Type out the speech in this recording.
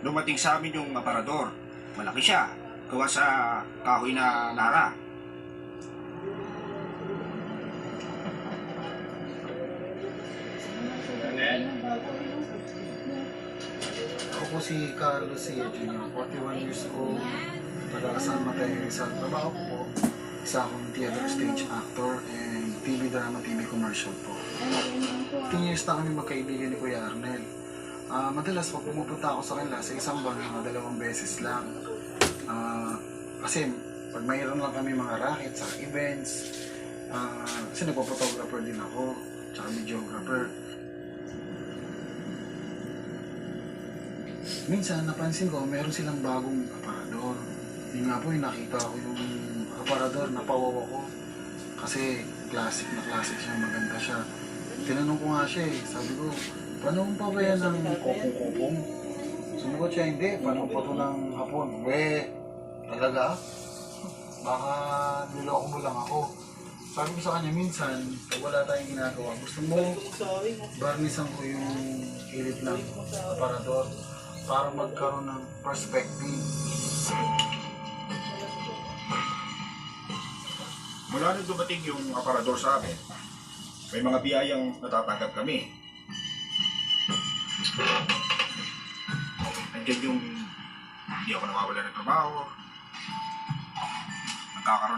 dumating sa amin yung aparador. Malaki siya, gawa sa kahoy na nara. Ako po si Carlos C. Jr., 41 years old, taga San Mateo, Rizal. Trabaho ko po, isa akong theater stage actor and TV drama, TV commercial po. 10 years na kami magkaibigan ni Kuya Arnel. Madalas pag pumupunta ako sa kanila sa isang buwan, mga 2 beses lang. Kasi pag mayroon lang kami mga racket sa events, kasi nagpo-photographer din ako, tsaka videographer. Minsan napansin ko meron silang bagong aparador. Yun nga po yung nakita ko yung aparador, napawawa ko. Kasi classic na classic siya, maganda siya. Tinanong ko nga siya sabi ko, paano pa ba yan ng kopong-kopong? Sumagot siya, hindi, paano pa ito ng hapon? Talaga? Baka niloko mo lang ako. Sabi ko sa kanya minsan, pag wala tayong ginagawa, gusto mo barnisan ko yung kilid ng aparador para magkaroon ng perspective. Mula nung dumating yung aparador sa amin, may mga biyayang natatanggap kami. Nandiyan yung hindi ako nawawala ng trabaho. Nagkakaroon